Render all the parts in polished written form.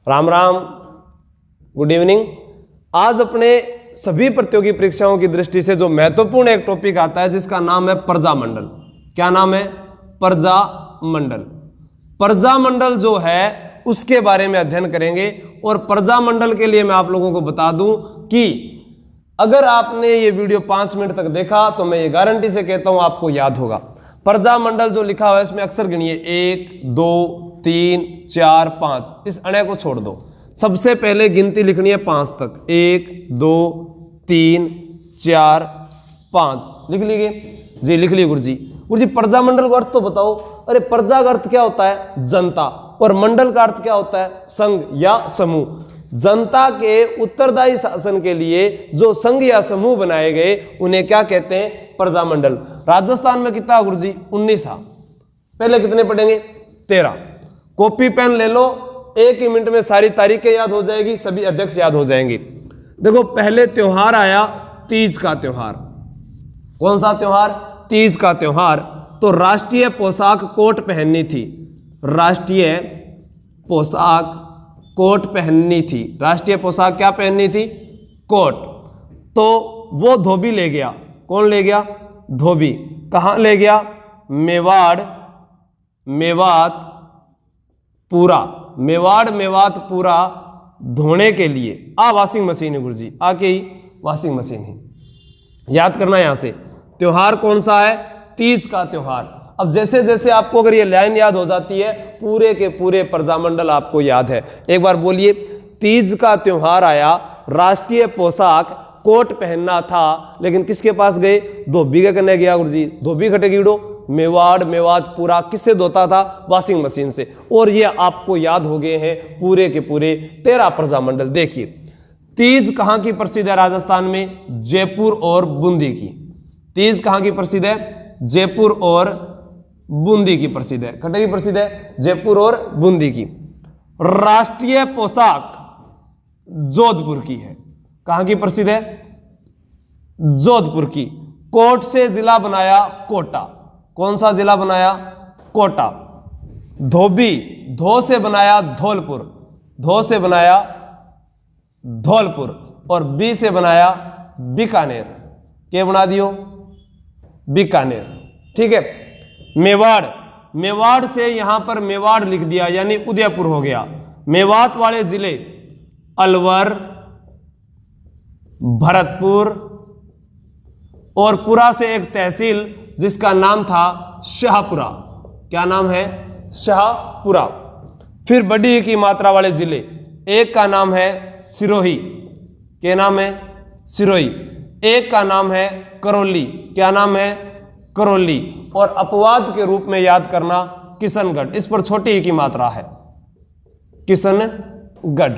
Ram Ram, good evening. आज अपने सभी प्रतियोगी परीक्षाओं की दृष्टि से जो महत्वपूर्ण एक टॉपिक आता है जिसका नाम है प्रजामंडल। क्या नाम है? प्रजामंडल। प्रजामंडल जो है उसके बारे में अध्ययन करेंगे। और प्रजामंडल के लिए मैं आप लोगों को बता दूं कि अगर आपने ये वीडियो 5 मिनट तक देखा तो मैं ये गारंटी से कहता हूं आपको याद होगा। प्रजामंडल जो लिखा हुआ है इसमें अक्षर गिनिए 1 2 3 4 5, इस अणय को छोड़ दो। सबसे पहले गिनती लिखनी है 5 तक। 1 2 3 4 5 लिख लीजिए जी, लिख लिए गुरुजी। गुरुजी प्रजामंडल का अर्थ तो बताओ। अरे प्रजा का अर्थ क्या होता है? जनता। और मंडल का अर्थ क्या होता है? संघ या समूह। जनता के उत्तरदायी शासन के लिए जो संघ या समूह बनाए गए उन्हें क्या कहते हैं? प्रजामंडल। राजस्थान में कितना गुरुजी? 19। पहले कितने पढ़ेंगे? 13। कॉपी पेन ले लो, 1 ही मिनट में सारी तारीखें याद हो जाएगी, सभी अध्यक्ष याद हो जाएंगे। देखो पहले त्योहार आया तीज का त्योहार। कौन सा त्योहार? तीज का त्योहार। तो राष्ट्रीय पोशाक कोट पहननी थी। राष्ट्रीय पोशाक कोट पहननी थी। राष्ट्रीय पोशाक क्या पहननी थी? कोट। तो वो धोबी ले गया। कौन ले गया? धोबी। कहां ले गया? मेवाड़ मेवातपुरा। मेवाड़ मेवातपुरा धोने के लिए। वॉशिंग मशीन है गुरुजी, आके ही वॉशिंग मशीन है। याद करना यहां से। त्योहार कौन सा है? तीज का त्योहार। अब जैसे जैसे आपको अगर ये लाइन याद हो जाती है पूरे के पूरे प्रजामंडल आपको याद है। एक बार बोलिए, तीज का त्योहार आया, राष्ट्रीय पोशाक कोट पहनना था, लेकिन किसके पास गए? धोबी के कन्ने गया गुरुजी। धोबी खटे कीड़ो मेवाड़ मेवातपुरा किससे धोता था? वॉशिंग मशीन से। और ये आपको याद हो गए हैं पूरे के पूरे 13 प्रजामंडल। देखिए तीज कहां की प्रसिद्ध है? राजस्थान में जयपुर और बूंदी की। तीज कहां की प्रसिद्ध है? जयपुर और बूंदी की प्रसिद्ध है। खटे की प्रसिद्ध है? जयपुर और बूंदी की। राष्ट्रीय पोशाक जोधपुर की है। कहां की प्रसिद्ध है? जोधपुर की। कोट से जिला बनाया कोटा। कौन सा जिला बनाया? कोटा। धोबी, धो से बनाया धौलपुर। धो से बनाया धौलपुर। और बी से बनाया बीकानेर। क्या बना दियो? बीकानेर। ठीक है। मेवाड़, मेवाड़ से यहां पर मेवाड़ लिख दिया यानी उदयपुर हो गया। मेवात वाले जिले अलवर, भरतपुर और पुरा से एक तहसील जिसका नाम था शाहपुरा। क्या नाम है? शाहपुरा। फिर बड़ी की मात्रा वाले जिले, एक का नाम है सिरोही। क्या नाम है? सिरोही। एक का नाम है करौली। क्या नाम है? करौली। और अपवाद के रूप में याद करना किशनगढ़। इस पर छोटी ही की मात्रा है, किशनगढ़।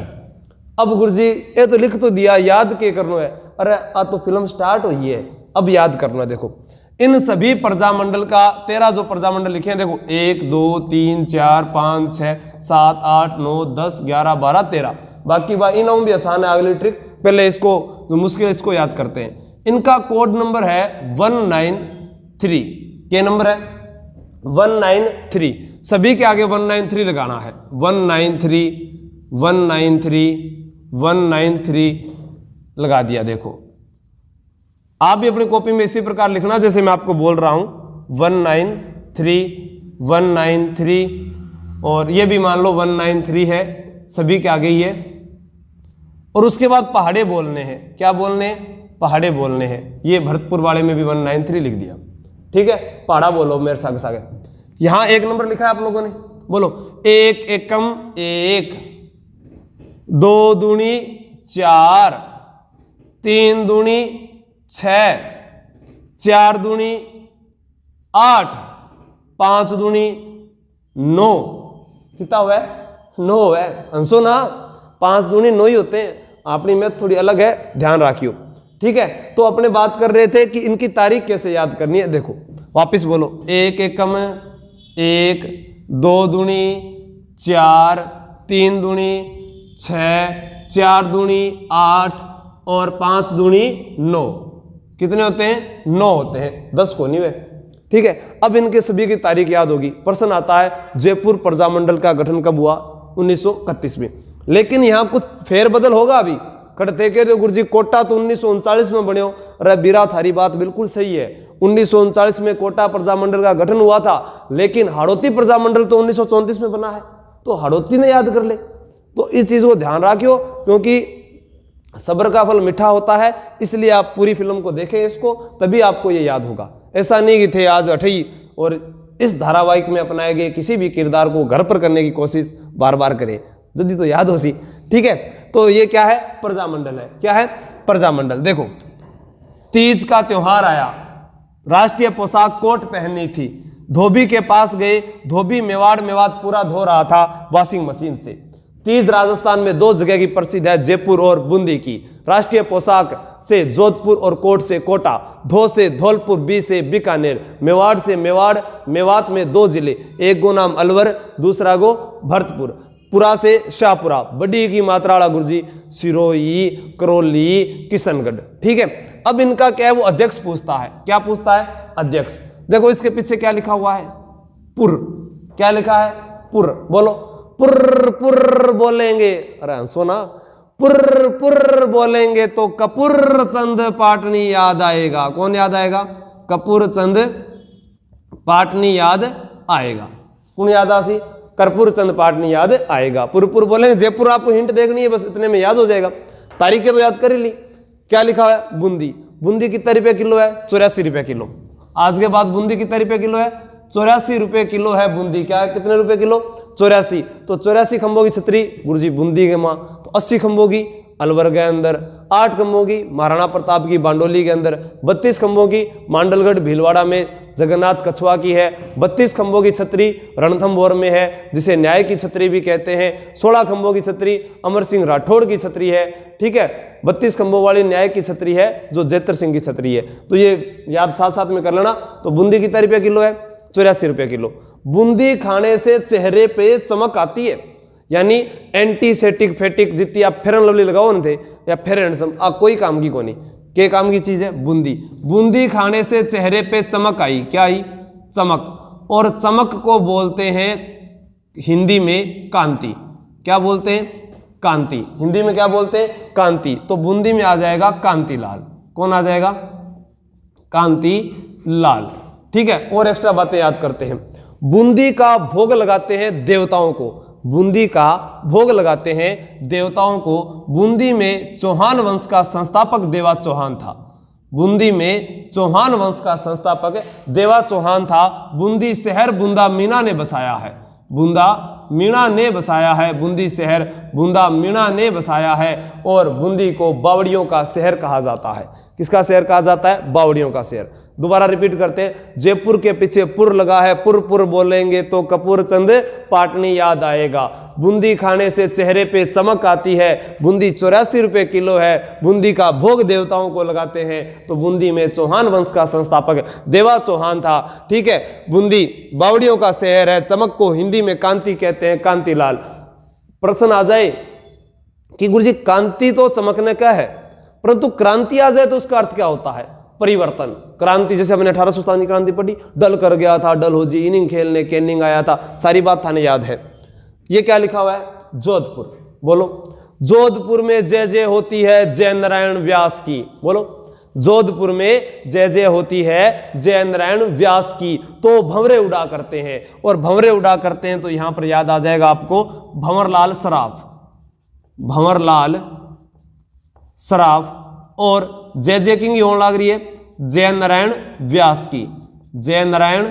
अब गुरुजी ये तो लिख तो दिया, याद के करना है? अरे तो फिल्म स्टार्ट हुई है, अब याद करना। देखो इन सभी प्रजामंडल का 13 जो प्रजामंडल लिखे हैं, देखो 1 2 3 4 5 6 7 8 9 10 11 12 13। बाकी इन भी आसान है। अगली ट्रिक, पहले इसको जो मुश्किल है इसको याद करते हैं। इनका कोड नंबर है 193। क्या नंबर है? 193। सभी के आगे 193 लगाना है। 193 193 193 लगा दिया। देखो आप भी अपनी कॉपी में इसी प्रकार लिखना जैसे मैं आपको बोल रहा हूं। 193 193 और ये भी मान लो 193 है, सभी के आगे ही है। और उसके बाद पहाड़े बोलने हैं। क्या बोलने हैं? पहाड़े बोलने हैं। ये भरतपुर वाले में भी 193 लिख दिया। ठीक है, पहाड़ा बोलो मेरे साथ सागे। यहां 1 नंबर लिखा है आप लोगों ने, बोलो 1 एकम 1, 2 दूनी 4, 3 दूनी 6, 4 दूनी 8, 5 दूनी 9। कितना हुआ है? 9 हुआ है। हंसो ना, 5 दूनी 9 ही होते हैं। अपनी मैथ थोड़ी अलग है, ध्यान रखियो। ठीक है, तो अपने बात कर रहे थे कि इनकी तारीख कैसे याद करनी है। देखो वापिस बोलो 1 एकम 1, 2 दूनी 4, 3 दूनी 6, 4 दूनी 8 और 5 दूनी 9। कितने होते हैं? 9 होते हैं, 10 को नहीं हुए। ठीक है, अब इनके सभी की तारीख याद होगी। प्रश्न आता है जयपुर प्रजामंडल का गठन कब हुआ? 1931 में। लेकिन यहाँ कुछ फेरबदल होगा अभी। कटते के गुरुजी कोटा तो 1939 में बने हो। अरे बीरा थारी बात बिल्कुल सही है, 1939 में कोटा प्रजामंडल का गठन हुआ था, लेकिन हाड़ौती प्रजामंडल तो 1934 में बना है, तो हाड़ौती ने याद कर ले। तो इस चीज को ध्यान रखियो, क्योंकि सब्र का फल मीठा होता है, इसलिए आप पूरी फिल्म को देखें इसको, तभी आपको ये याद होगा। ऐसा नहीं कि थे आज अठई और इस धारावाहिक में अपनाए गए किसी भी किरदार को घर पर करने की कोशिश बार बार करें, जल्दी तो याद हो सी। ठीक है, तो ये क्या है? प्रजामंडल है। क्या है? प्रजामंडल। देखो, तीज का त्योहार आया, राष्ट्रीय पोशाक कोट पहननी थी, धोबी के पास गए, धोबी मेवाड़ मेवात पूरा धो रहा था वॉशिंग मशीन से। तीज राजस्थान में 2 जगह की प्रसिद्ध है, जयपुर और बूंदी की। राष्ट्रीय पोशाक से जोधपुर और कोट से कोटा, धो से धौलपुर, बी से बीकानेर, मेवाड़ से मेवाड़, मेवात में 2 जिले, एक गो नाम अलवर, दूसरा गो भरतपुर, पुरा से शाहपुरा, बड़ी की मात्रा वाला गुरुजी सिरोही, करौली, किशनगढ़। ठीक है, अब इनका क्या है? वो अध्यक्ष पूछता है। क्या पूछता है? अध्यक्ष। देखो इसके पीछे क्या लिखा हुआ है? पुर। क्या लिखा है? पुर। बोलो, पुर पुर बोलेंगे, अरे हंसो ना, पुर पुर बोलेंगे तो कपूर चंद पाटनी याद आएगा। कौन याद आएगा? कपूर चंद पाटनी याद आएगा। कौन याद आसी? कर्पूर चंद पाटनी याद आएगा। पुरपुर बोलेंगे, जयपुर आपको हिंट देखनी है, बस इतने में याद हो जाएगा। तारीखें तो याद कर ही ली। क्या लिखा है? बूंदी। बूंदी कितने रुपए किलो है? 84 रुपए किलो। आज के बाद बूंदी कितने रुपए किलो है? 84 रुपए किलो है बूंदी। क्या है? कितने रुपए किलो? 84। तो 84 खंभों की छतरी गुरुजी बूंदी के माँ, तो 80 खंभों की अलवर के अंदर, 8 खंभों की महाराणा प्रताप की बांडोली के अंदर, 32 खंभों की मांडलगढ़ भीलवाड़ा में जगन्नाथ कछुआ की है, 32 खंभों की छतरी रणथंभौर में है, जिसे न्याय की छतरी भी कहते हैं, 16 खंभों की छतरी अमर सिंह राठौड़ की छतरी है। ठीक है, 32 खंभों वाली न्याय की छतरी है जो जैतर सिंह की छतरी है। तो ये याद साथ साथ में कर लेना। तो बूंदी कितना रुपया किलो है? 84 रुपये किलो। बूंदी खाने से चेहरे पे चमक आती है, यानी एंटीसेटिक फैटिक जितनी आप फेयर एंड लवली लगाओ न थे या फेयर हैंडसम, कोई काम की कोनी, के काम की चीज है बूंदी। बूंदी खाने से चेहरे पे चमक आई। क्या आई? चमक। और चमक को बोलते हैं हिंदी में कांति। क्या बोलते हैं? कांति। हिंदी में क्या बोलते हैं? कांति। तो बूंदी में आ जाएगा कांतिलाल। कौन आ जाएगा? कांतिलाल। ठीक है, और एक्स्ट्रा बातें याद करते हैं। बूंदी का भोग लगाते हैं देवताओं को। बूंदी का भोग लगाते हैं देवताओं को। बूंदी में चौहान वंश का संस्थापक देवा चौहान था। बूंदी में चौहान वंश का संस्थापक देवा चौहान था। बूंदी शहर बूंदा मीणा ने बसाया है। बूंदा मीणा ने बसाया है। बूंदी शहर बूंदा मीणा ने बसाया है। और बूंदी को बावड़ियों का शहर कहा जाता है। किसका शहर कहा जाता है? बावड़ियों का शहर। दोबारा रिपीट करते हैं, जयपुर के पीछे पुर लगा है, पुर पुर बोलेंगे तो कपूर चंद पाटनी याद आएगा। बूंदी खाने से चेहरे पे चमक आती है। बूंदी 84 रुपए किलो है। बूंदी का भोग देवताओं को लगाते हैं। तो बूंदी में चौहान वंश का संस्थापक देवा चौहान था। ठीक है, बूंदी बावड़ियों का शहर है। चमक को हिंदी में कांति कहते हैं, कांतिलाल। प्रश्न आ जाए कि गुरुजी कांति तो चमकने का है, परंतु क्रांति आ जाए तो उसका अर्थ क्या होता है? परिवर्तन। क्रांति जैसे हमने 1857 की क्रांति पढ़ी, डल कर गया था, डल हो जी, इनिंग खेलने कैनिंग आया था, सारी बात थाने याद है। ये क्या लिखा हुआ है? जोधपुर। बोलो, जोधपुर में जय जय होती है जय नारायण व्यास की। बोलो, जोधपुर में जय जय होती है जय नारायण व्यास की। तो भंवरे उड़ा करते हैं, और भंवरे उड़ा करते हैं तो यहां पर याद आ जाएगा आपको भंवरलाल सराफ। भंवरलाल सराफ। और जय जय किंग होने लग रही है जय नारायण व्यास की। जय नारायण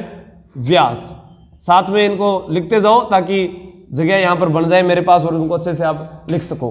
व्यास। साथ में इनको लिखते जाओ ताकि जगह यहां पर बन जाए मेरे पास और उनको अच्छे से आप लिख सको।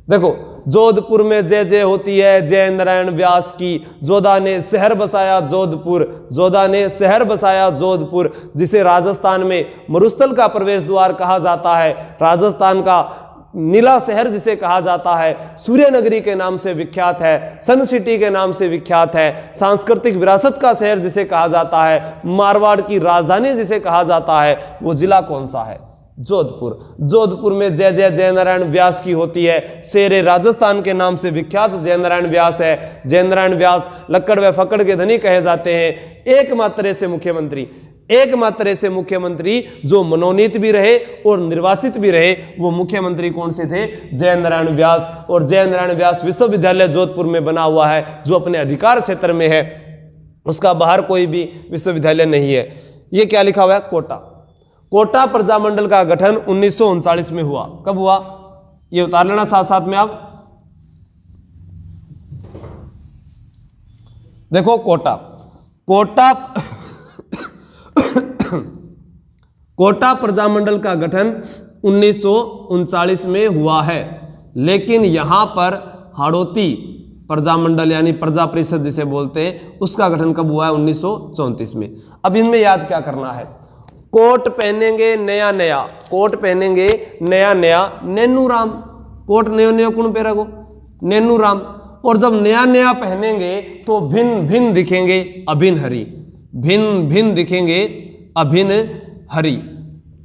देखो, जोधपुर में जय जय होती है जय नारायण व्यास की। जोधा ने शहर बसाया जोधपुर। जोधा ने शहर बसाया जोधपुर, जिसे राजस्थान में मरुस्थल का प्रवेश द्वार कहा जाता है। राजस्थान का नीला शहर जिसे कहा जाता है, सूर्य नगरी के नाम से विख्यात है, सन सिटी के नाम से विख्यात है, सांस्कृतिक विरासत का शहर जिसे कहा जाता है, मारवाड़ की राजधानी जिसे कहा जाता है, वो जिला कौन सा है? जोधपुर। जोधपुर में जय जय जय नारायण व्यास की होती है। शेरे राजस्थान के नाम से विख्यात जय नारायण व्यास है। जय नारायण व्यास लक्कड़ व फक्कड़ के धनी कहे जाते हैं। एकमात्र ऐसे मुख्यमंत्री, एकमात्र ऐसे मुख्यमंत्री जो मनोनीत भी रहे और निर्वाचित भी रहे, वो मुख्यमंत्री कौन से थे? जयनारायण व्यास। और जयनारायण व्यास विश्वविद्यालय जोधपुर में बना हुआ है, जो अपने अधिकार क्षेत्र में है, उसका बाहर कोई भी विश्वविद्यालय नहीं है। ये क्या लिखा हुआ है? कोटा। कोटा प्रजामंडल का गठन 1939 में हुआ। कब हुआ? ये उतार लेना साथ साथ में आप। देखो कोटा कोटा प्रजामंडल का गठन 1939 में हुआ है, लेकिन यहां पर हाड़ौती प्रजामंडल यानी प्रजा परिषद जिसे बोलते हैं, उसका गठन कब हुआ है? 1934 में। अब इनमें याद क्या करना है? कोट पहनेंगे नया नया, कोट पहनेंगे नया नया, नैनू राम। कोट नयो नयो कौन पहरा को? नैनू राम। और जब नया नया पहनेंगे तो भिन्न भिन्न दिखेंगे, अभिन्न हरि। भिन्न भिन्न दिखेंगे, अभिन्न हरि।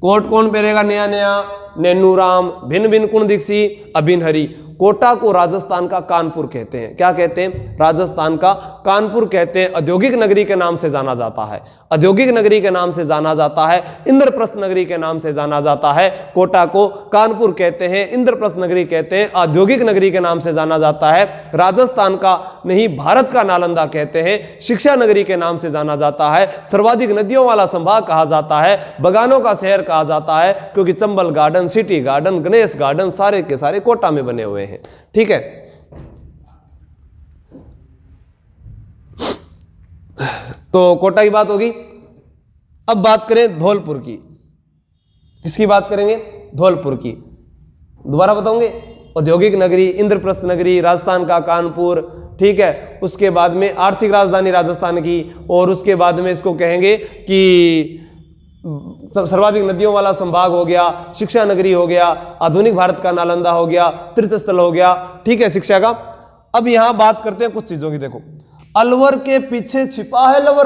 कोट कौन पहनेगा नया नया? नैनू राम। भिन्न भिन्न कौन दिखसी? अभिन्न हरि। कोटा को राजस्थान का कानपुर कहते हैं। क्या कहते हैं? राजस्थान का कानपुर कहते हैं। औद्योगिक नगरी के नाम से जाना जाता है, औद्योगिक नगरी के नाम से जाना जाता है, इंद्रप्रस्थ नगरी के नाम से जाना जाता है। कोटा को कानपुर कहते हैं, इंद्रप्रस्थ नगरी कहते हैं, औद्योगिक नगरी के नाम से जाना जाता है। राजस्थान का नहीं, भारत का नालंदा कहते हैं, शिक्षा नगरी के नाम से जाना जाता है, सर्वाधिक नदियों वाला संभाग कहा जाता है, बगानों का शहर कहा जाता है, क्योंकि Chambal garden, city garden, Ganesh garden सारे के सारे कोटा में बने हुए हैं। ठीक है, तो कोटा की बात होगी। अब बात करें धौलपुर की। किसकी बात करेंगे? धौलपुर की। दोबारा बताऊंगे, औद्योगिक नगरी, इंद्रप्रस्थ नगरी, राजस्थान का कानपुर, ठीक है। उसके बाद में आर्थिक राजधानी राजस्थान की, और उसके बाद में इसको कहेंगे कि सर्वाधिक नदियों वाला संभाग हो गया, शिक्षा नगरी हो गया, आधुनिक भारत का नालंदा हो गया, तीर्थस्थल हो गया, ठीक है, शिक्षा का। अब यहां बात करते हैं कुछ चीजों की। देखो, अलवर के पीछे छिपा है लवर।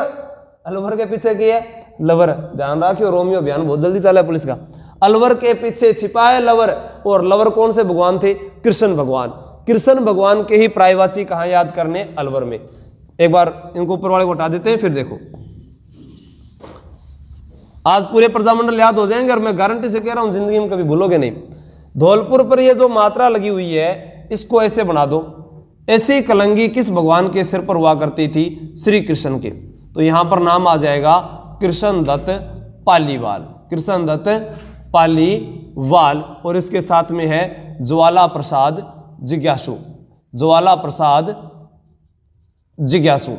अलवर के पीछे की है लवर। ध्यान रखियो, रोमियो अभियान बहुत जल्दी चला है पुलिस का। अलवर के पीछे छिपा है लवर। और लवर कौन से भगवान थे? कृष्ण भगवान। कृष्ण भगवान के ही प्रायवाची कहां याद करने? अलवर में। एक बार इनको ऊपर वाले को हटा देते हैं, फिर देखो आज पूरे प्रजामंडल याद हो जाएंगे, और मैं गारंटी से कह रहा हूं जिंदगी में कभी भूलोगे नहीं। धौलपुर पर ये जो मात्रा लगी हुई है, इसको ऐसे बना दो। ऐसी कलंगी किस भगवान के सिर पर हुआ करती थी? श्री कृष्ण के। तो यहां पर नाम आ जाएगा कृष्ण दत्त पालीवाल। कृष्ण दत्त पालीवाल। और इसके साथ में है ज्वाला प्रसाद जिज्ञासु। ज्वाला प्रसाद जिज्ञासु।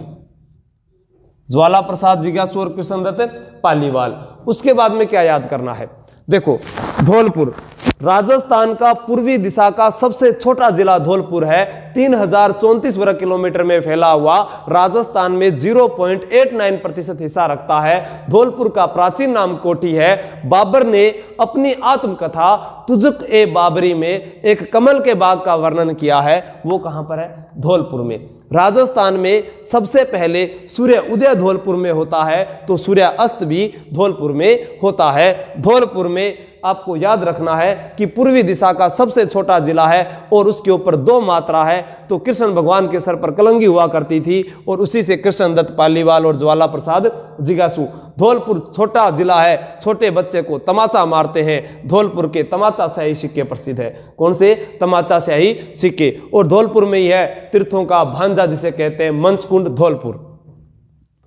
ज्वाला प्रसाद जिज्ञासु और कृष्ण दत्त पालीवाल। उसके बाद में क्या याद करना है? देखो, धौलपुर राजस्थान का पूर्वी दिशा का सबसे छोटा जिला धौलपुर है। 3034 वर्ग किलोमीटर में फैला हुआ, राजस्थान में 0.89% हिस्सा रखता है। धौलपुर का प्राचीन नाम कोठी है। बाबर ने अपनी आत्मकथा तुजुक ए बाबरी में एक कमल के बाग का वर्णन किया है। वो कहां पर है? धौलपुर में। राजस्थान में सबसे पहले सूर्य उदय धौलपुर में होता है, तो सूर्य अस्त भी धौलपुर में होता है। धौलपुर में आपको याद रखना है कि पूर्वी दिशा का सबसे छोटा जिला है, और उसके ऊपर 2 मात्रा है। तो कृष्ण भगवान के सर पर कलंगी हुआ करती थी, और उसी से कृष्ण दत्त पालीवाल और ज्वाला प्रसाद जिज्ञासु। धौलपुर छोटा जिला है, छोटे बच्चे को तमाचा मारते हैं। धौलपुर के तमाचा स्याही सिक्के प्रसिद्ध है। कौन से? तमाचा स्याही सिक्के। और धौलपुर में ही है तीर्थों का भांजा जिसे कहते हैं, मंचकुंड धौलपुर।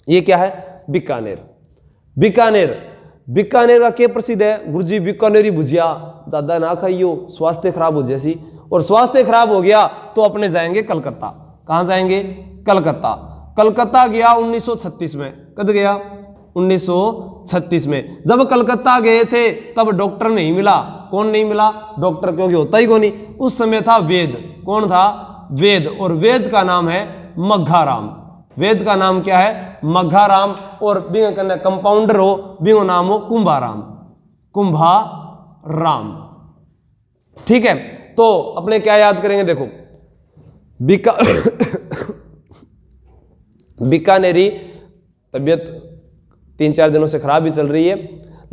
ये क्या है? बीकानेर। बीकानेर, बीकानेर का क्या प्रसिद्ध है? गुरुजी बीकानेरी भुजिया ज्यादा ना खाइयो, स्वास्थ्य खराब हो जैसी। और स्वास्थ्य खराब हो गया तो अपने जाएंगे कलकत्ता। कहां जाएंगे? कलकत्ता। कलकत्ता गया 1936 में। कब गया? 1936 में। जब कलकत्ता गए थे तब डॉक्टर नहीं मिला। कौन नहीं मिला? डॉक्टर, क्योंकि होता ही कोनी। उस समय था वेद। कौन था? वेद। और वेद का नाम है मघाराम। वेद का नाम क्या है? मघाराम। और बिंग कन्या कंपाउंडर हो, बिंगो नाम हो कुंभाराम। कुंभाराम, ठीक है। तो अपने क्या याद करेंगे? देखो, बीकानेरी तबीयत 3-4 दिनों से खराब ही चल रही है,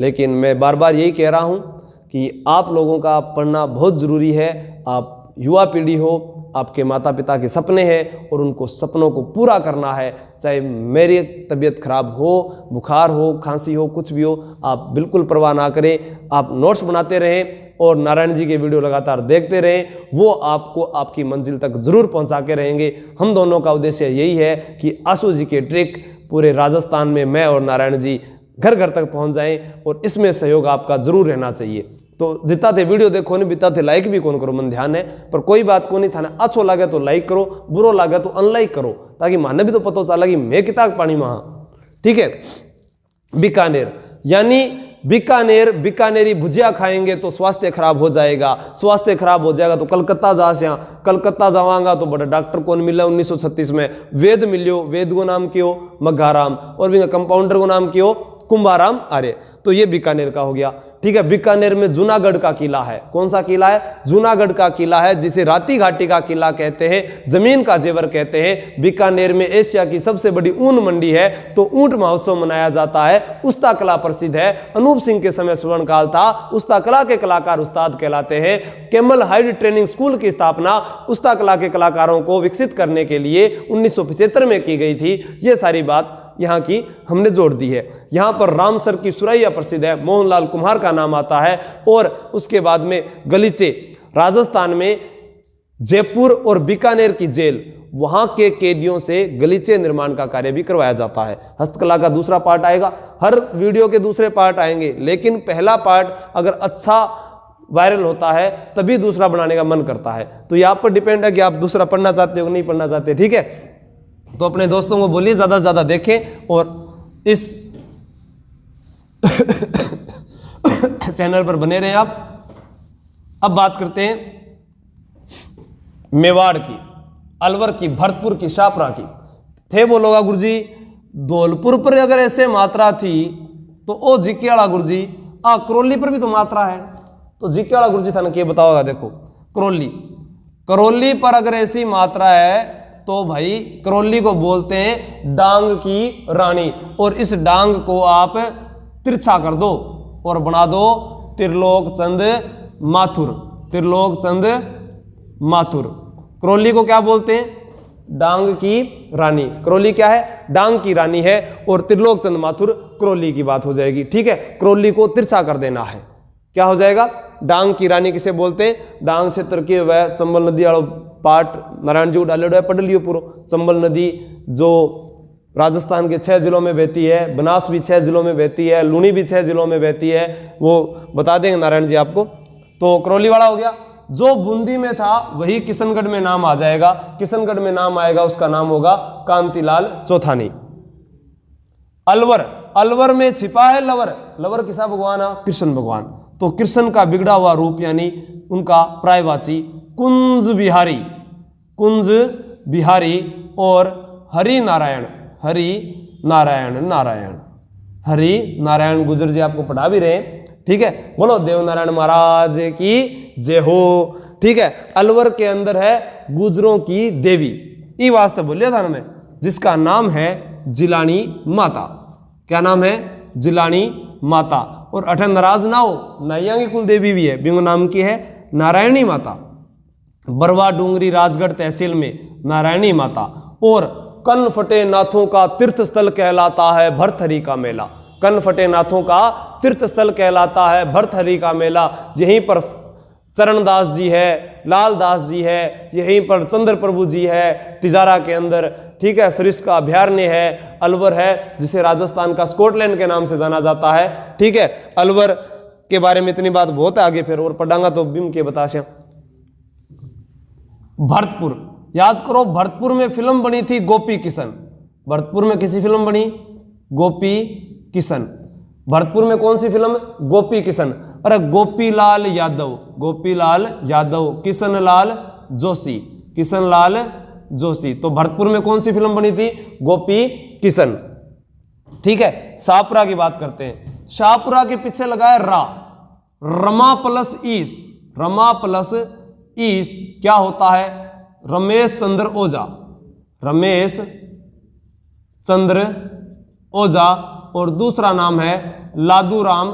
लेकिन मैं बार बार यही कह रहा हूं कि आप लोगों का पढ़ना बहुत जरूरी है। आप युवा पीढ़ी हो, आपके माता पिता के सपने हैं और उनको सपनों को पूरा करना है। चाहे मेरी तबीयत खराब हो, बुखार हो, खांसी हो, कुछ भी हो, आप बिल्कुल परवाह ना करें। आप नोट्स बनाते रहें और नारायण जी के वीडियो लगातार देखते रहें, वो आपको आपकी मंजिल तक जरूर पहुंचा के रहेंगे। हम दोनों का उद्देश्य यही है कि आशु जी के ट्रिक पूरे राजस्थान में मैं और नारायण जी घर घर तक पहुंच जाएं और इसमें सहयोग आपका जरूर रहना चाहिए। तो जितना थे वीडियो देखो नहीं, बिता थे लाइक भी कौन करो, मन ध्यान है, पर कोई बात को नहीं था ना। अच्छो लगे तो लाइक करो, बुरो लगे तो अनलाइक करो, ताकि माने भी तो पता चला कि मैं किताब पानी महा। ठीक है। बीकानेर, यानी बीकानेरी भुजिया खाएंगे तो स्वास्थ्य खराब हो जाएगा, स्वास्थ्य खराब हो जाएगा तो कलकत्ता जा, कलकत्ता जावांगा तो बड़ा डॉक्टर कौन मिला 1936 में, वेद मिलियो, वेद को नाम क्यों मघाराम, और भी कंपाउंडर को नाम क्यों कुंभाराम आर्य। तो ये बीकानेर का हो गया। ठीक है। बीकानेर में जूनागढ़ का किला है। कौन सा किला है? जूनागढ़ का किला है, जिसे राती घाटी का किला कहते हैं, जमीन का जेवर कहते हैं। बीकानेर में एशिया की सबसे बड़ी ऊन मंडी है, तो ऊंट महोत्सव मनाया जाता है। उस्ता कला प्रसिद्ध है। अनूप सिंह के समय स्वर्ण काल था। उस्ता कला के कलाकार उस्ताद कहलाते हैं। कैमल हाइड ट्रेनिंग स्कूल की स्थापना उस्ता कला के कलाकारों को विकसित करने के लिए 1975 में की गई थी। ये सारी बात यहाँ की हमने जोड़ दी है। यहाँ पर रामसर की सुरैया प्रसिद्ध है, मोहनलाल कुम्हार का नाम आता है। और उसके बाद में गलीचे, राजस्थान में जयपुर और बीकानेर की जेल, वहाँ के कैदियों से गलीचे निर्माण का कार्य भी करवाया जाता है। हस्तकला का दूसरा पार्ट आएगा, हर वीडियो के दूसरे पार्ट आएंगे, लेकिन पहला पार्ट अगर अच्छा वायरल होता है तभी दूसरा बनाने का मन करता है। तो ये आप पर डिपेंड है कि आप दूसरा पढ़ना चाहते हो कि नहीं पढ़ना चाहते। ठीक है। तो अपने दोस्तों को बोलिए ज़्यादा से ज़्यादा देखें और इस चैनल पर बने रहें आप। अब बात करते हैं मेवाड़ की, अलवर की, भरतपुर की, शाहपुरा की। थे बोलोगा गुरुजी धौलपुर पर अगर ऐसे मात्रा थी तो ओ जिकेवाड़ा गुरुजी करौली पर भी तो मात्रा है। तो जिकेवाड़ा गुरुजी था ना, क्या बताओगा? देखो करौली पर अगर ऐसी मात्रा है तो भाई करौली को बोलते हैं डांग की रानी, और इस डांग को आप तिरछा कर दो और बना दो त्रिलोक चंद माथुर। त्रिलोक चंद माथुर करौली को क्या बोलते हैं? डांग की रानी। करौली क्या है? डांग की रानी है। और त्रिलोक चंद माथुर करौली की बात हो जाएगी। ठीक है। करौली को तिरछा कर देना है, क्या हो जाएगा? डांग की रानी किसे बोलते हैं? डांग क्षेत्र के वह चंबल नदी वालों पार्ट नारायण जी को डाले हुए पढ़ लियो पूरा। चंबल नदी जो राजस्थान के 6 जिलों में बहती है, बनास भी 6 जिलों में बहती है, लूनी भी 6 जिलों में बहती है, वो बता देंगे नारायण जी आपको। तो करौली वाला हो गया। जो बूंदी में था वही किशनगढ़ में नाम आ जाएगा। किशनगढ़ में नाम आएगा, उसका नाम होगा कांतिलाल चौथानी। अलवर में छिपा है लवर। लवर किसा भगवान है? कृष्ण भगवान। तो कृष्ण का बिगड़ा हुआ रूप यानी उनका प्रायवाची कुंज बिहारी और हरि नारायण गुजर जी आपको पढ़ा भी रहे हैं। ठीक है। बोलो देव नारायण महाराज की जय हो। ठीक है। अलवर के अंदर है गुजरों की देवी, ई वास्ते बोलिया था ना मैं, जिसका नाम है जिलानी माता। क्या नाम है? जिलानी माता। और अठे नाराज ना हो, नाइया की कुल देवी भी है, बिंगो नाम की है नारायणी माता। बरवा डूंगरी राजगढ़ तहसील में नारायणी माता। और कन फटे नाथों का तीर्थ स्थल कहलाता है भरथरी का मेला। कन फटे नाथों का तीर्थ स्थल कहलाता है भरथरी का मेला। यहीं पर चरणदास जी है, लालदास जी है, यहीं पर चंद्र प्रभु जी है तिजारा के अंदर। ठीक है। सरिस का अभयारण्य है, अलवर है, जिसे राजस्थान का स्कॉटलैंड के नाम से जाना जाता है। ठीक है। अलवर के बारे में इतनी बात बहुत है, आगे फिर और पढ़ांगा तो बिम के बताशा। भरतपुर, याद करो, भरतपुर में फिल्म बनी थी गोपी किशन। भरतपुर में किसी फिल्म बनी? गोपी किशन। भरतपुर में कौन सी फिल्म? गोपी किशन। अरे गोपीलाल यादव, किशनलाल जोशी। तो भरतपुर में कौन सी फिल्म बनी थी? गोपी किशन। ठीक है। शाहपुरा की बात करते हैं। शाहपुरा के पीछे लगाया रा, रमा प्लस ईस क्या होता है? रमेश चंद्र ओझा। और दूसरा नाम है लादूराम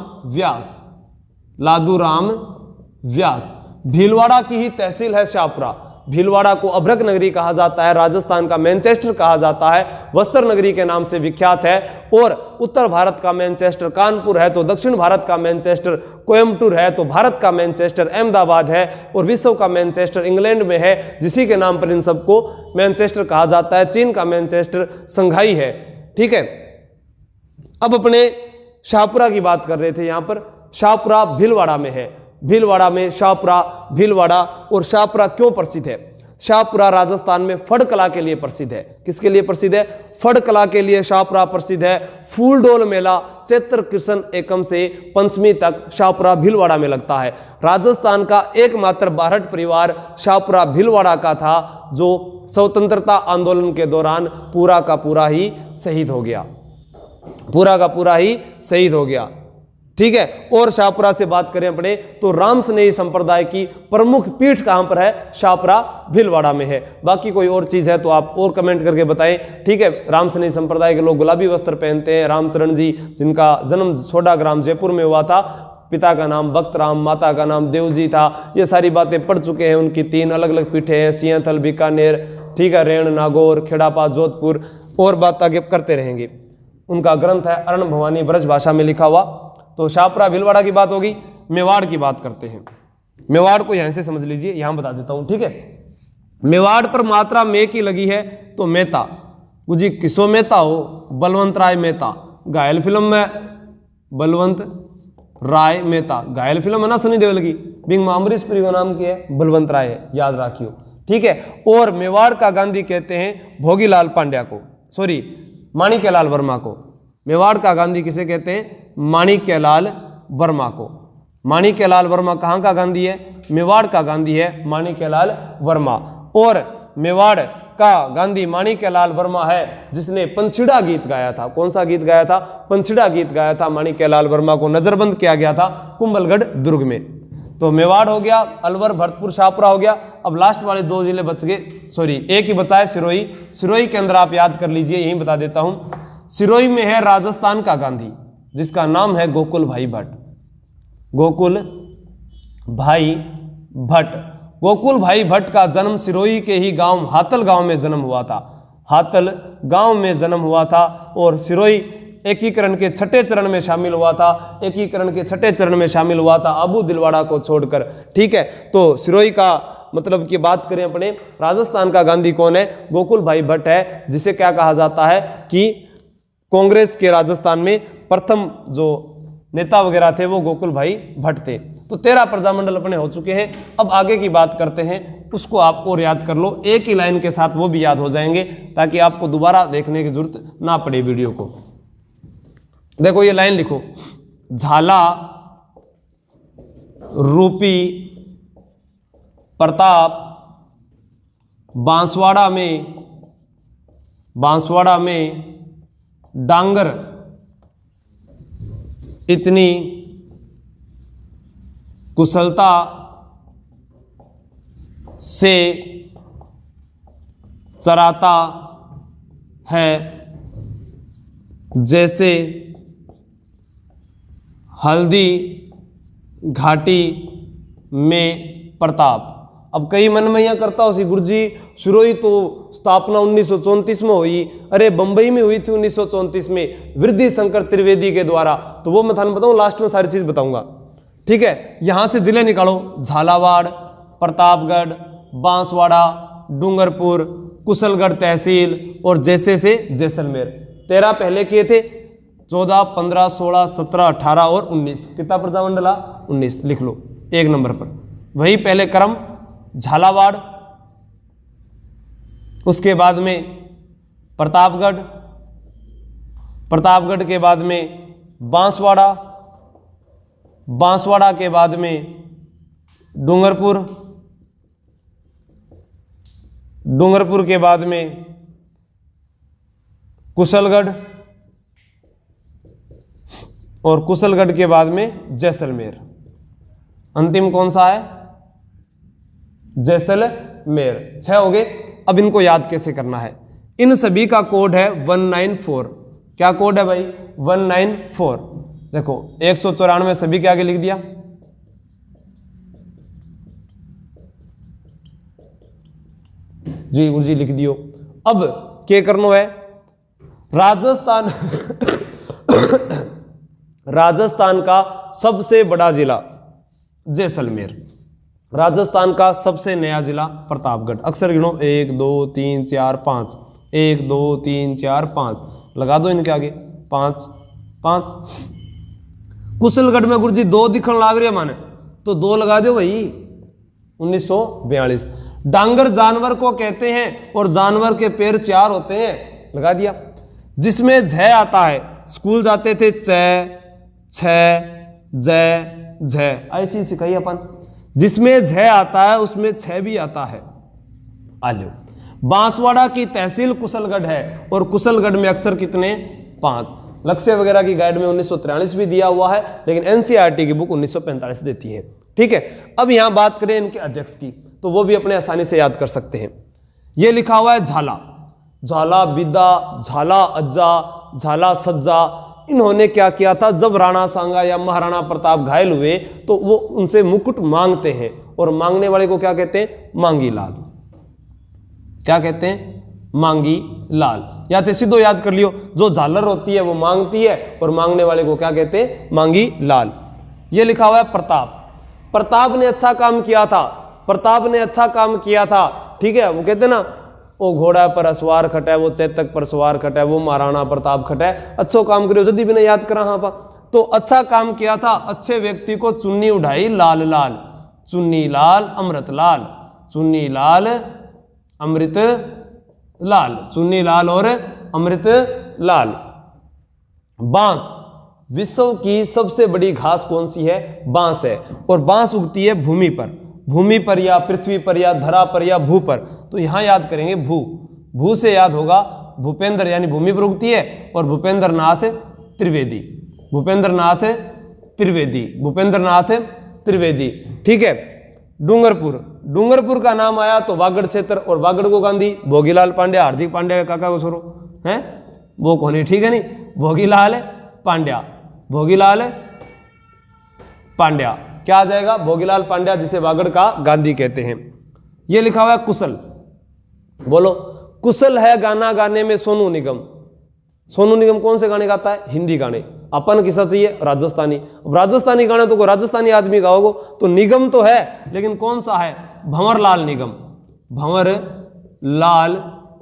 व्यास। भीलवाड़ा की ही तहसील है शाहपुरा। भीलवाड़ा को अभ्रक नगरी कहा जाता है, राजस्थान का मैनचेस्टर कहा जाता है, वस्त्र नगरी के नाम से विख्यात है। और उत्तर भारत का मैनचेस्टर कानपुर है, तो दक्षिण भारत का मैनचेस्टर कोयम्बटूर है, तो भारत का मैनचेस्टर अहमदाबाद है, और विश्व का मैनचेस्टर इंग्लैंड में है, जिसी के नाम पर इन सबको मैनचेस्टर कहा जाता है। चीन का मैनचेस्टर संघाई है। ठीक है, अब अपने शाहपुरा की बात कर रहे थे। यहां पर शाहपुरा भीलवाड़ा में है, भीलवाड़ा में शाहपुरा, भीलवाड़ा। और शाहपुरा क्यों प्रसिद्ध है? शाहपुरा राजस्थान में फड़ कला के लिए प्रसिद्ध है। किसके लिए प्रसिद्ध है? फड़ कला के लिए शाहपुरा प्रसिद्ध है। फूलडोल मेला चैत्र कृष्ण एकम से पंचमी तक शाहपुरा भीलवाड़ा में लगता है। राजस्थान का एकमात्र बारहट परिवार शाहपुरा भीलवाड़ा का था, जो स्वतंत्रता आंदोलन के दौरान पूरा का पूरा ही शहीद हो गया, पूरा का पूरा ही शहीद हो गया। ठीक है, और शाहपुरा से बात करें अपने तो रामसनेही संप्रदाय की प्रमुख पीठ कहां पर है? शाहपुरा भीलवाड़ा में है। बाकी कोई और चीज है तो आप और कमेंट करके बताएं। ठीक है, रामसनेही संप्रदाय के लोग गुलाबी वस्त्र पहनते हैं। रामचरण जी, जिनका जन्म सोडाग्राम जयपुर में हुआ था, पिता का नाम भक्त राम, माता का नाम देवजी था। ये सारी बातें पढ़ चुके हैं। उनकी 3 अलग अलग पीठें हैं, सिंहथल, बीकानेर, ठीक है, रेण, नागौर, खेड़ापा, जोधपुर, और बात आगे करते रहेंगे। उनका ग्रंथ है अरण भवानी ब्रज भाषा में लिखा हुआ। तो शाहपुरा भीलवाड़ा की बात होगी। मेवाड़ की बात करते हैं। मेवाड़ को यहां से समझ लीजिए, यहां बता देता हूं। ठीक है, मेवाड़ पर मात्रा में की लगी है तो मेहता, जी किसो मेहता हो? बलवंत राय मेहता। घायल फिल्म में बलवंत राय मेहता, घायल फिल्म है ना सनी देओल की, बिंग में अमरीश पुरी का नाम क्या है? बलवंत राय है, याद रखियो। ठीक है, और मेवाड़ का गांधी कहते हैं भोगीलाल पांड्या को, सॉरी माणिक्यलाल वर्मा को। मेवाड़ का गांधी किसे कहते हैं? माणिक्यलाल वर्मा को। माणिक्यलाल वर्मा कहाँ का गांधी है? मेवाड़ का गांधी है माणिक्यलाल वर्मा। और मेवाड़ का गांधी माणिक्यलाल वर्मा है, जिसने पंछिड़ा गीत गाया था। कौन सा गीत गाया था? पंछिड़ा गीत गाया था। माणिक्यलाल वर्मा को नजरबंद किया गया था कुंभलगढ़ दुर्ग में। तो मेवाड़ हो गया, अलवर, भरतपुर, शाहपुरा हो गया। अब लास्ट वाले 2 जिले बच गए, सॉरी एक ही बचा है, सिरोही। सिरोही के अंदर आप याद कर लीजिए, यही बता देता हूं। सिरोही में है राजस्थान का गांधी, जिसका नाम है गोकुल भाई भट्ट। गोकुल भाई भट्ट। गोकुल भाई भट्ट का जन्म सिरोही के ही गांव हातल गांव में जन्म हुआ था। हातल गांव में जन्म हुआ था। और सिरोही एकीकरण के 6ठे चरण में शामिल हुआ था। एकीकरण के 6ठे चरण में शामिल हुआ था अबू दिलवाड़ा को छोड़कर। ठीक है, तो सिरोही का मतलब की बात करें अपने, राजस्थान का गांधी कौन है? गोकुल भाई भट्ट है, जिसे क्या कहा जाता है कि कांग्रेस के राजस्थान में प्रथम जो नेता वगैरह थे वो गोकुल भाई भट्ट थे। तो 13 प्रजामंडल अपने हो चुके हैं। अब आगे की बात करते हैं, उसको आप और याद कर लो, एक ही लाइन के साथ वो भी याद हो जाएंगे, ताकि आपको दोबारा देखने की जरूरत ना पड़े वीडियो को। देखो ये लाइन लिखो, झाला, रूपी, प्रताप, बांसवाड़ा में डांगर, इतनी कुशलता से चराता है जैसे हल्दी घाटी में प्रताप। अब कई मन में यह करता हो सी गुरुजी सिरोही तो स्थापना 1934 में हुई, अरे बंबई में हुई थी 1934 में वृद्धि शंकर त्रिवेदी के द्वारा। तो वो मैं थाने बताऊं, लास्ट में सारी चीज बताऊंगा। ठीक है, यहां से जिले निकालो, झालावाड़, प्रतापगढ़, बांसवाड़ा, डूंगरपुर, कुशलगढ़ तहसील और जैसे से जैसलमेर। 13 पहले किए थे, 14, 15, 16, 17, 18 और 19। कितना प्रजामंडला? 19 लिख लो 1 नंबर पर। वही पहले क्रम, झालावाड़, उसके बाद में प्रतापगढ़, प्रतापगढ़ के बाद में बांसवाड़ा, बांसवाड़ा के बाद में डूंगरपुर, डूंगरपुर के बाद में कुशलगढ़ और कुशलगढ़ के बाद में जैसलमेर। अंतिम कौन सा है? जैसलमेर। 6 हो गए। अब इनको याद कैसे करना है? इन सभी का कोड है 194। क्या कोड है भाई? 194। देखो 194 सभी के आगे लिख दिया। जी गुरु जी लिख दियो। अब क्या करना है, राजस्थान राजस्थान का सबसे बड़ा जिला जैसलमेर, राजस्थान का सबसे नया जिला प्रतापगढ़। अक्सर गिनो 1 2 3 4 5, 1 2 3 4 5 लगा दो इनके आगे 5 5। कुशलगढ़ में गुरुजी 2 दिखण लाग रहे माने तो 2 लगा दो भाई 1942। डांगर जानवर को कहते हैं और जानवर के पैर 4 होते हैं, लगा दिया। जिसमें झ आता है, स्कूल जाते थे च छ ज झ, आई चीज सिखाई अपन। जिसमें झ आता है उसमें छ भी आता है। आलो, बांसवाड़ा की तहसील कुशलगढ़ है और कुशलगढ़ में अक्षर कितने 5। लक्ष्य वगैरह की गाइड में 1943 भी दिया हुआ है, लेकिन एनसीईआरटी की बुक 1945 देती है। ठीक है, अब यहां बात करें इनके अध्यक्ष की तो वो भी अपने आसानी से याद कर सकते हैं। ये लिखा हुआ है झाला, झाला बिदा, झाला अज्जा, झाला सज्जा। इन्होंने क्या किया था, जब राणा सांगा या महाराणा प्रताप घायल हुए तो वो उनसे मुकुट मांगते हैं और मांगने वाले को क्या कहते हैं, मांगी लाल। क्या कहते हैं, मांगी लाल। या तो सीधो याद कर लियो, जो झालर होती है वो मांगती है और मांगने वाले को क्या कहते हैं, मांगी लाल। ये लिखा हुआ है प्रताप, प्रताप ने अच्छा काम किया था, प्रताप ने अच्छा काम किया था। ठीक है, वो कहते ना वो घोड़ा पर सवार खटा है, वो चेतक पर सवार खटा है, वो महाराणा प्रताप खटा है। अच्छो काम करियो जल्दी भी नहीं याद करा। हाँ पा तो अच्छा काम किया था, अच्छे व्यक्ति को चुन्नी उठाई लाल लाल, चुन्नी लाल अमृत लाल, चुन्नी लाल अमृत लाल, चुन्नी लाल और अमृत लाल। बांस, विश्व की सबसे बड़ी घास कौन सी है, बांस है। और बांस उगती है भूमि पर, भूमि पर या पृथ्वी पर या धरा पर या भू पर। तो यहां याद करेंगे भू, भू से याद होगा भूपेंद्र यानी भूमि पर उगती है और भूपेंद्र नाथ त्रिवेदी, भूपेंद्र नाथ त्रिवेदी, भूपेंद्र नाथ त्रिवेदी। ठीक है, डूंगरपुर, डूंगरपुर का नाम आया तो वागड़ क्षेत्र, और वागड़ को गांधी भोगीलाल पांड्या, हार्दिक पांड्या का काका को छोरो हैं वो कौन है, ठीक है नहीं, भोगीलाल पांड्या, भोगीलाल पांड्या क्या आ जाएगा, भोगीलाल पांड्या, जिसे वागड़ का गांधी कहते हैं। यह लिखा हुआ है कुशल, बोलो कुशल है गाना गाने में सोनू निगम। सोनू निगम कौन से गाने गाता है, हिंदी गाने। अपन किसा चाहिए, राजस्थानी। अब राजस्थानी गाने तो कोई राजस्थानी आदमी गाओगे तो निगम तो है, लेकिन कौन सा है, भंवर लाल निगम, भंवर लाल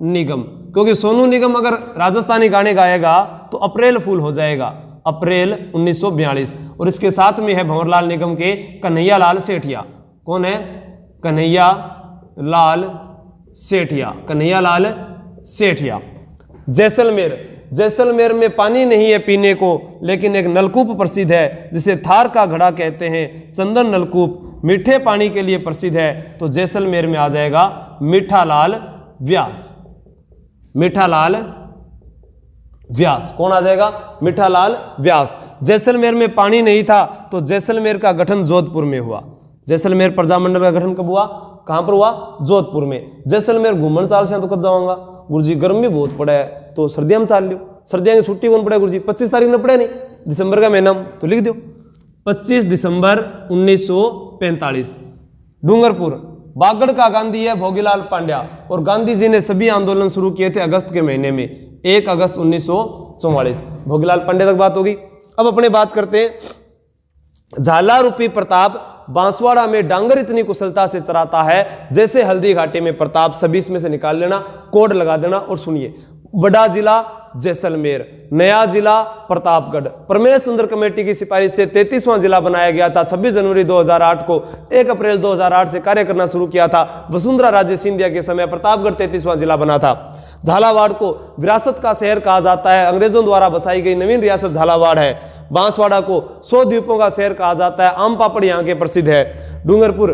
निगम। क्योंकि सोनू निगम अगर राजस्थानी गाने गाएगा तो अप्रैल फूल हो जाएगा, अप्रैल 1942। और इसके साथ में है भंवरलाल निगम के कन्हैया लाल सेठिया। कौन है, कन्हैया लाल सेठिया, कन्हैया लाल सेठिया। जैसलमेर, जैसलमेर में पानी नहीं है पीने को, लेकिन एक नलकूप प्रसिद्ध है जिसे थार का घड़ा कहते हैं, चंदन नलकूप, मीठे पानी के लिए प्रसिद्ध है। तो जैसलमेर में आ जाएगा मीठालाल व्यास, मीठालाल व्यास। कौन आ जाएगा, मीठालाल व्यास। जैसलमेर में पानी नहीं था तो जैसलमेर का गठन जोधपुर में हुआ। जैसलमेर प्रजामंडल का गठन कब हुआ, कहां पर हुआ, जोधपुर में। जैसलमेर घूमन चाल से तो कब जाऊंगा गुरुजी, गर्मी बहुत पड़ा है तो सर्दियां में चाल लियो। सर्दियां की छुट्टी कौन पड़ा गुरुजी, 25 तारीख में पड़े नहीं, दिसंबर का महीना तो लिख दो 25 दिसंबर 1945। डूंगरपुर, बागड़ का गांधी है भोगीलाल पांड्या, और गांधी जी ने सभी आंदोलन शुरू किए थे अगस्त के महीने में, 1 अगस्त 1944। भोगीलाल पांड्या तक बात होगी। अब अपने बात करते हैं झाला रूपी प्रताप। बांसवाड़ा में डांगर इतनी कुशलता से चराता है जैसे हल्दी घाटी में प्रताप। सभी इसमें से निकाल लेना, कोड लगा देना और सुनिए। बड़ा जिला जैसलमेर, नया जिला प्रतापगढ़। प्रमेश चंद्र कमेटी की सिफारिश से 33वां जिला बनाया गया था। 26 जनवरी 2008 को 1 अप्रैल 2008 से कार्य करना शुरू किया था। वसुंधरा राजे सिंधिया के समय प्रतापगढ़ 33वां जिला बना था। झालावाड़ को विरासत का शहर कहा जाता है, अंग्रेजों द्वारा बसाई गई नवीन रियासत झालावाड़ है। बांसवाड़ा को 100 द्वीपों का शहर कहा जाता है। आम पापड़ यहाँ के प्रसिद्ध है। डूंगरपुर,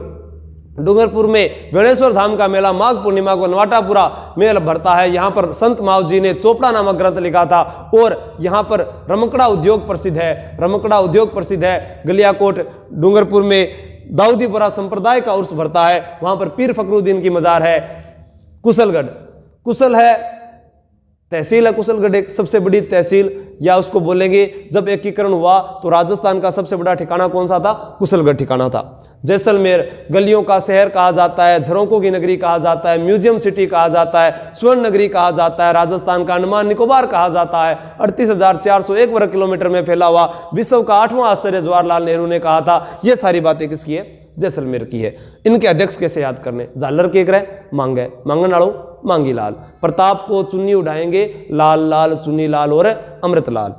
डूंगरपुर में वेणेश्वर धाम का मेला माघ पूर्णिमा को नवाटापुरा मेल भरता है। यहाँ पर संत माव जी ने चोपड़ा नामक ग्रंथ लिखा था। और यहाँ पर रमकड़ा उद्योग प्रसिद्ध है, रमकड़ा उद्योग प्रसिद्ध है। गलियाकोट डूंगरपुर में दाऊदीपुरा संप्रदाय का उर्स भरता है, वहां पर पीर फखरुद्दीन की मजार है। कुशलगढ़, कुशल है तहसील है कुशलगढ़ एक सबसे बड़ी तहसील, या उसको बोलेंगे जब एकीकरण हुआ तो राजस्थान का सबसे बड़ा ठिकाना कौन सा था? कुशलगढ़ ठिकाना था। जैसलमेर गलियों का शहर कहा जाता है, झरोकों की नगरी कहा जाता है, म्यूजियम सिटी कहा जाता है, स्वर्ण नगरी कहा जाता है, राजस्थान का अंडमान निकोबार कहा जाता है। 38,401 वर्ग किलोमीटर में फैला हुआ विश्व का 8वां आश्चर्य जवाहरलाल नेहरू ने कहा था। ये सारी बातें किसकी है? जैसलमेर की है। इनके अध्यक्ष कैसे याद करने? झालर के रहे मांगे मांगन आड़ो मांगी लाल, प्रताप को चुन्नी उड़ाएंगे लाल लाल चुन्नी लाल और अमृत लाल।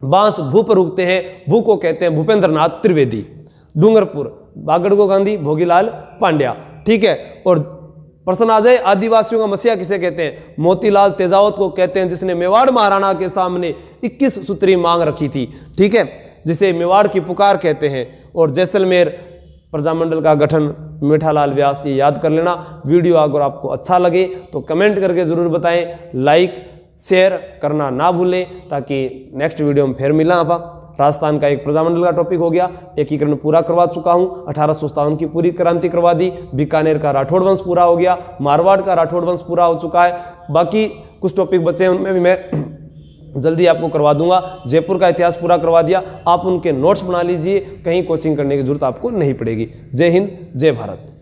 बांस भू पर उगते हैं, भू को कहते हैं भूपेंद्र नाथ त्रिवेदी। डूंगरपुर बागड़गो गांधी भोगीलाल पांड्या, ठीक है। और प्रश्न आ जाए आदिवासियों का मसीहा किसे कहते हैं? मोतीलाल तेजावत को कहते हैं, जिसने मेवाड़ महाराणा के सामने 21 सूत्री मांग रखी थी, ठीक है, जिसे मेवाड़ की पुकार कहते हैं। और जैसलमेर प्रजामंडल का गठन मीठालाल व्यास, ये याद कर लेना। वीडियो अगर आपको अच्छा लगे तो कमेंट करके जरूर बताएं, लाइक शेयर करना ना भूलें, ताकि नेक्स्ट वीडियो में फिर मिला। आप राजस्थान का एक प्रजामंडल का टॉपिक हो गया, एकीकरण पूरा करवा चुका हूं, 1857 की पूरी क्रांति करवा दी, बीकानेर का राठौड़ वंश पूरा हो गया, मारवाड़ का राठौड़ वंश पूरा हो चुका है, बाकी कुछ टॉपिक बचे हैं उनमें भी मैं जल्दी आपको करवा दूंगा। जयपुर का इतिहास पूरा करवा दिया, आप उनके नोट्स बना लीजिए, कहीं कोचिंग करने की जरूरत आपको नहीं पड़ेगी। जय हिंद, जय भारत।